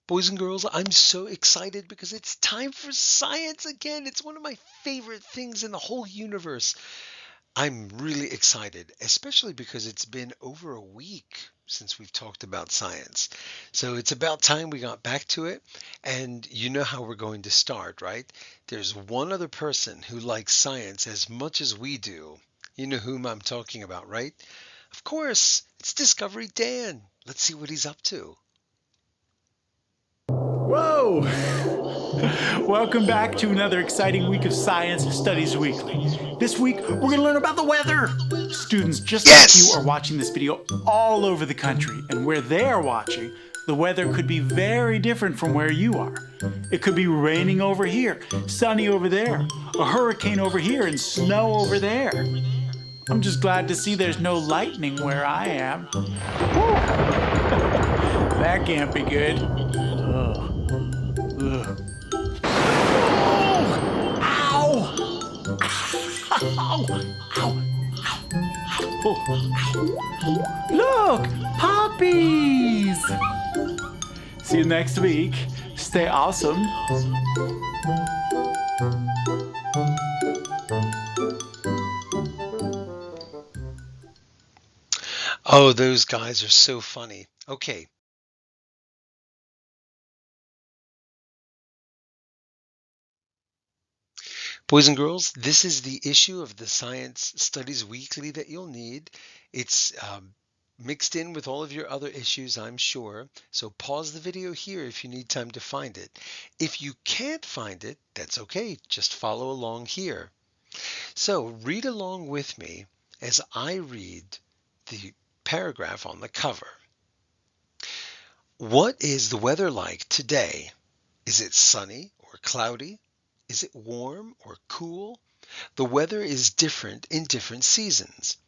Boys and girls, I'm so excited because it's time for science again. It's one of my favorite things in the whole universe. I'm really excited, especially because it's been over a week since we've talked about science. So it's about time we got back to it. And you know how we're going to start, right? There's one other person who likes science as much as we do. You know whom I'm talking about, right? Of course, it's Discovery Dan. Let's see what he's up to. Whoa! Welcome back to another exciting week of Science Studies Weekly. This week, we're going to learn about the weather. Students just like you Yes! are watching this video all over the country, and where they are watching, the weather could be very different from where you are. It could be raining over here, sunny over there, a hurricane over here, and snow over there. I'm just glad to see there's no lightning where I am. That can't be good. Ugh. Ow! Ow! Ow! Oh. Look! Puppies! See you next week. Stay awesome. Oh, those guys are so funny. Okay, boys and girls, this is the issue of the Science Studies Weekly that you'll need. It's mixed in with all of your other issues, I'm sure. So pause the video here if you need time to find it. If you can't find it, that's okay. Just follow along here. So read along with me as I read the paragraph on the cover. What is the weather like today? Is it sunny or cloudy? Is it warm or cool? The weather is different in different seasons.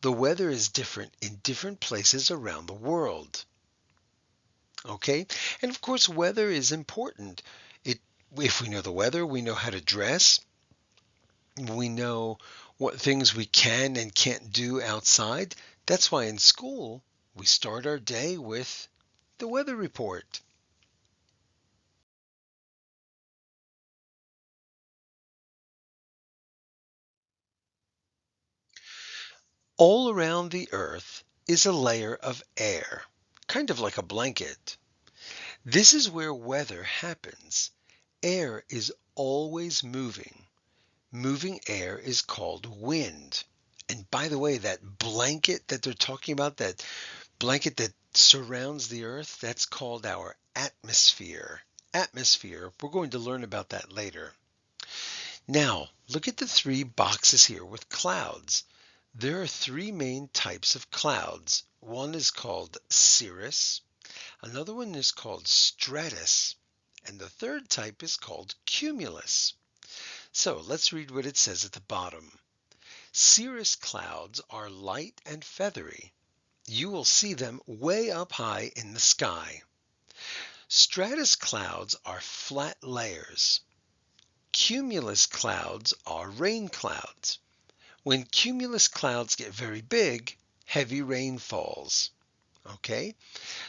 The weather is different in different places around the world. Okay? And of course, weather is important. It, if we know the weather, we know how to dress. We know what things we can and can't do outside. That's why in school, we start our day with the weather report. All around the earth is a layer of air, kind of like a blanket. This is where weather happens. Air is always moving. Moving air is called wind. And by the way, that blanket that they're talking about, that blanket that surrounds the earth, that's called our atmosphere. Atmosphere. We're going to learn about that later. Now, look at the three boxes here with clouds. There are three main types of clouds. One is called cirrus, another one is called stratus, and the third type is called cumulus. So let's read what it says at the bottom. Cirrus clouds are light and feathery. You will see them way up high in the sky. Stratus clouds are flat layers. Cumulus clouds are rain clouds. When cumulus clouds get very big, heavy rain falls. Okay,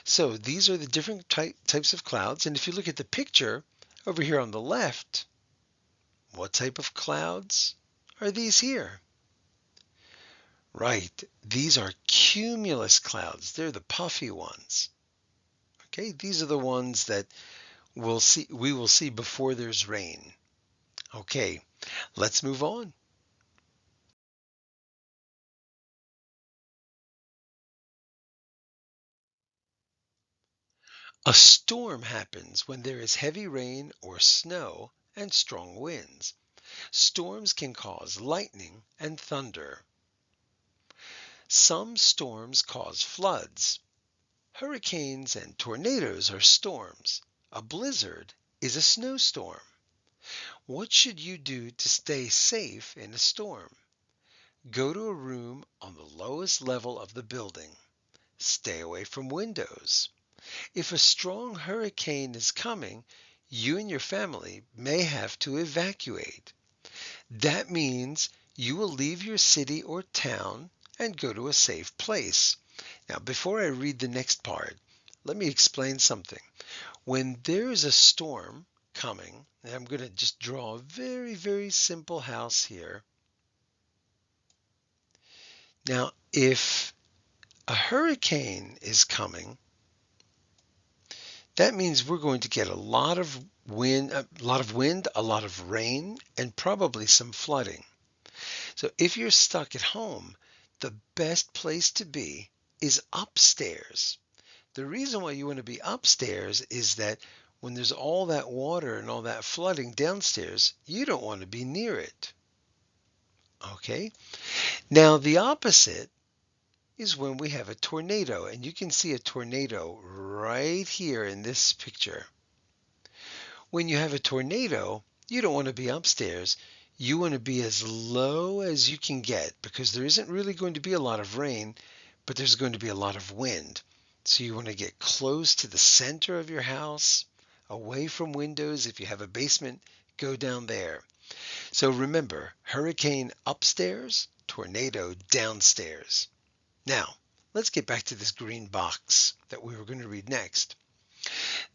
so these are the different types of clouds. And if you look at the picture over here on the left, what type of clouds are these here? Right, these are cumulus clouds. They're the puffy ones. Okay, these are the ones that we will see before there's rain. Okay, let's move on. A storm happens when there is heavy rain or snow and strong winds. Storms can cause lightning and thunder. Some storms cause floods. Hurricanes and tornadoes are storms. A blizzard is a snowstorm. What should you do to stay safe in a storm? Go to a room on the lowest level of the building. Stay away from windows. If a strong hurricane is coming, you and your family may have to evacuate. That means you will leave your city or town and go to a safe place. Now, before I read the next part, let me explain something. When there is a storm coming, and I'm going to just draw a very, very simple house here. Now, if a hurricane is coming, that means we're going to get a lot of wind, a lot of rain, and probably some flooding. So if you're stuck at home, the best place to be is upstairs. The reason why you want to be upstairs is that when there's all that water and all that flooding downstairs, you don't want to be near it. Okay? Now, the opposite is when we have a tornado, and you can see a tornado right here in this picture. When you have a tornado, you don't want to be upstairs. You want to be as low as you can get because there isn't really going to be a lot of rain, but there's going to be a lot of wind. So you want to get close to the center of your house, away from windows. If you have a basement, go down there. So remember, hurricane upstairs, tornado downstairs. Now, let's get back to this green box that we were going to read next.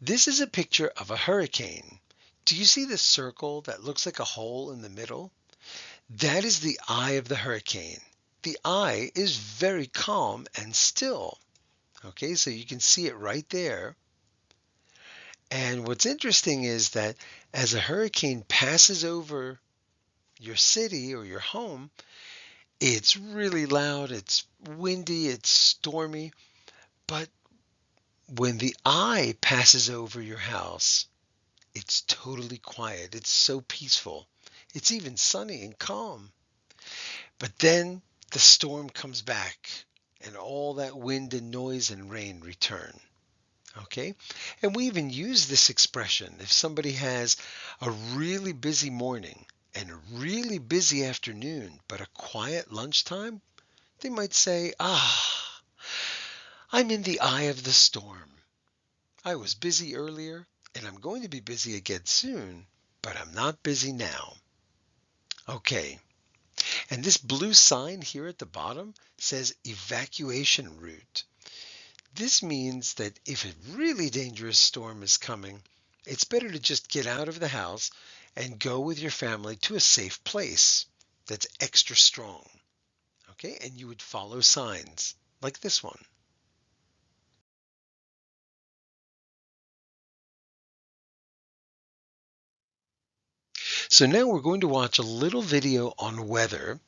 This is a picture of a hurricane. Do you see the circle that looks like a hole in the middle? That is the eye of the hurricane. The eye is very calm and still. Okay, so you can see it right there. And what's interesting is that as a hurricane passes over your city or your home, it's really loud, it's windy, it's stormy, but when the eye passes over your house, it's totally quiet. It's so peaceful. It's even sunny and calm. But then the storm comes back and all that wind and noise and rain return. Okay? And we even use this expression. If somebody has a really busy morning and a really busy afternoon, but a quiet lunchtime, they might say, I'm in the eye of the storm. I was busy earlier, and I'm going to be busy again soon, but I'm not busy now. Okay, and this blue sign here at the bottom says evacuation route. This means that if a really dangerous storm is coming, it's better to just get out of the house and go with your family to a safe place that's extra strong. Okay, and you would follow signs like this one. So now we're going to watch a little video on weather.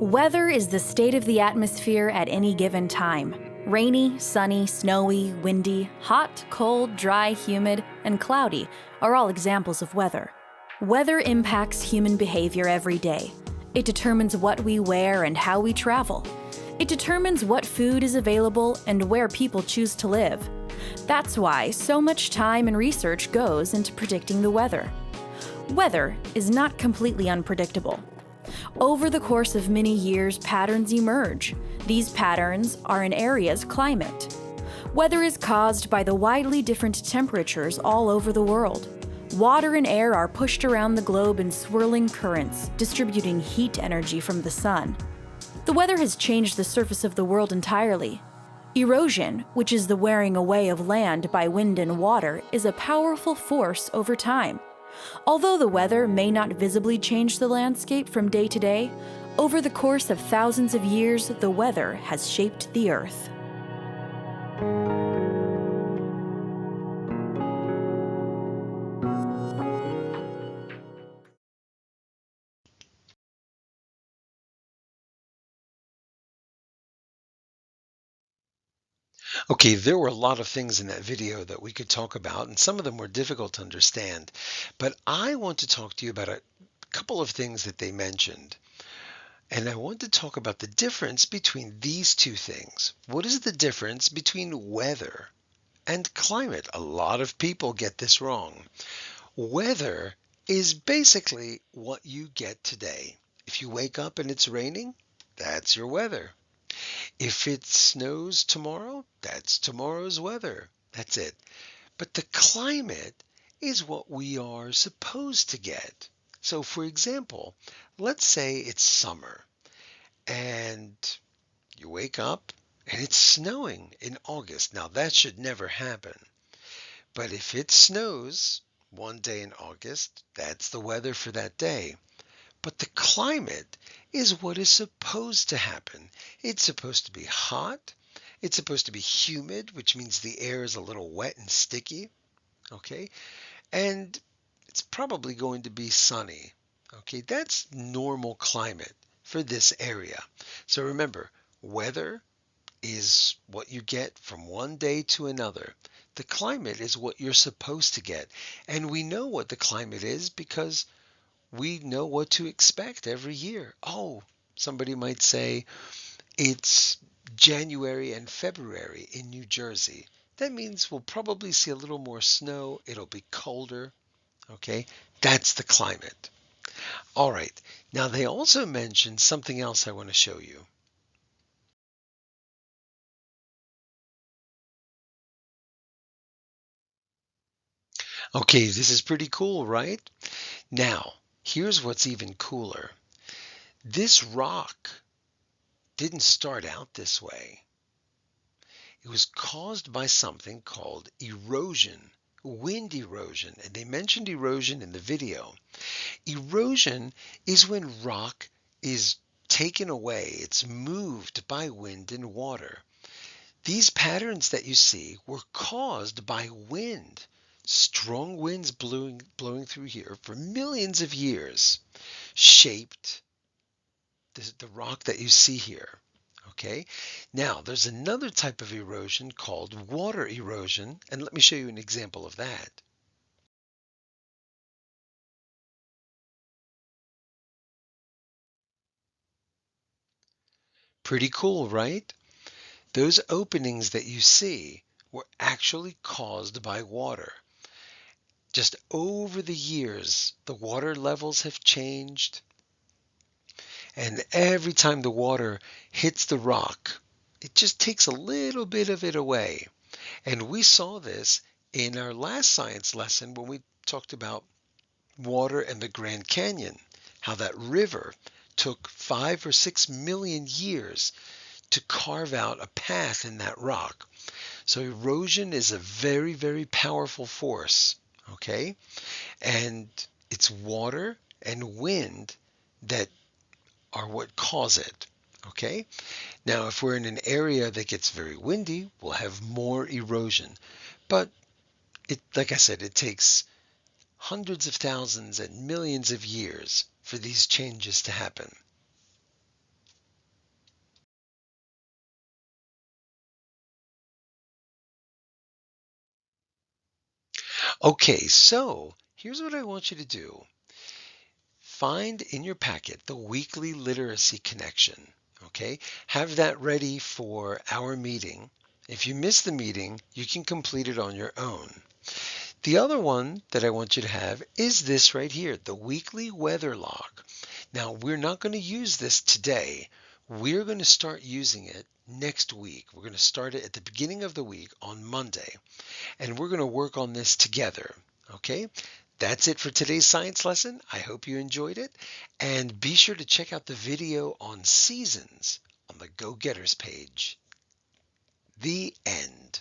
Weather is the state of the atmosphere at any given time. Rainy, sunny, snowy, windy, hot, cold, dry, humid, and cloudy are all examples of weather. Weather impacts human behavior every day. It determines what we wear and how we travel. It determines what food is available and where people choose to live. That's why so much time and research goes into predicting the weather. Weather is not completely unpredictable. Over the course of many years, patterns emerge. These patterns are an area's climate. Weather is caused by the widely different temperatures all over the world. Water and air are pushed around the globe in swirling currents, distributing heat energy from the sun. The weather has changed the surface of the world entirely. Erosion, which is the wearing away of land by wind and water, is a powerful force over time. Although the weather may not visibly change the landscape from day to day, over the course of thousands of years, the weather has shaped the earth. Okay, there were a lot of things in that video that we could talk about, and some of them were difficult to understand. But I want to talk to you about a couple of things that they mentioned. And I want to talk about the difference between these two things. What is the difference between weather and climate? A lot of people get this wrong. Weather is basically what you get today. If you wake up and it's raining, that's your weather. If it snows tomorrow, that's tomorrow's weather. That's it. But the climate is what we are supposed to get. So for example, let's say it's summer and you wake up and it's snowing in August. Now that should never happen. But if it snows one day in August, that's the weather for that day. But the climate is what is supposed to happen. It's supposed to be hot. It's supposed to be humid, which means the air is a little wet and sticky. Okay. And it's probably going to be sunny. Okay. That's normal climate for this area. So remember, weather is what you get from one day to another. The climate is what you're supposed to get. And we know what the climate is because we know what to expect every year. Oh, somebody might say it's January and February in New Jersey. That means we'll probably see a little more snow. It'll be colder. Okay, that's the climate. All right, now they also mentioned something else I want to show you. Okay, this is pretty cool, right? Now, here's what's even cooler. This rock didn't start out this way. It was caused by something called erosion, wind erosion, and they mentioned erosion in the video. Erosion is when rock is taken away, it's moved by wind and water. These patterns that you see were caused by wind, strong winds blowing through here for millions of years, shaped the rock that you see here. Okay, now there's another type of erosion called water erosion, and let me show you an example of that. Pretty cool, right? Those openings that you see were actually caused by water. Just over the years, the water levels have changed, and every time the water hits the rock, it just takes a little bit of it away. And we saw this in our last science lesson when we talked about water and the Grand Canyon, how that river took 5 or 6 million years to carve out a path in that rock. So erosion is a very, very powerful force, okay? And it's water and wind that are what cause it, okay? Now, if we're in an area that gets very windy, we'll have more erosion. But like I said, it takes hundreds of thousands and millions of years for these changes to happen. Okay, so here's what I want you to do. Find in your packet the weekly literacy connection. Okay, have that ready for our meeting. If you miss the meeting, you can complete it on your own. The other one that I want you to have is this right here, the weekly weather log. Now, we're not going to use this today. We're going to start using it next week. We're going to start it at the beginning of the week on Monday, and we're going to work on this together. Okay? That's it for today's science lesson. I hope you enjoyed it, and be sure to check out the video on seasons on the Go Getters page. The end.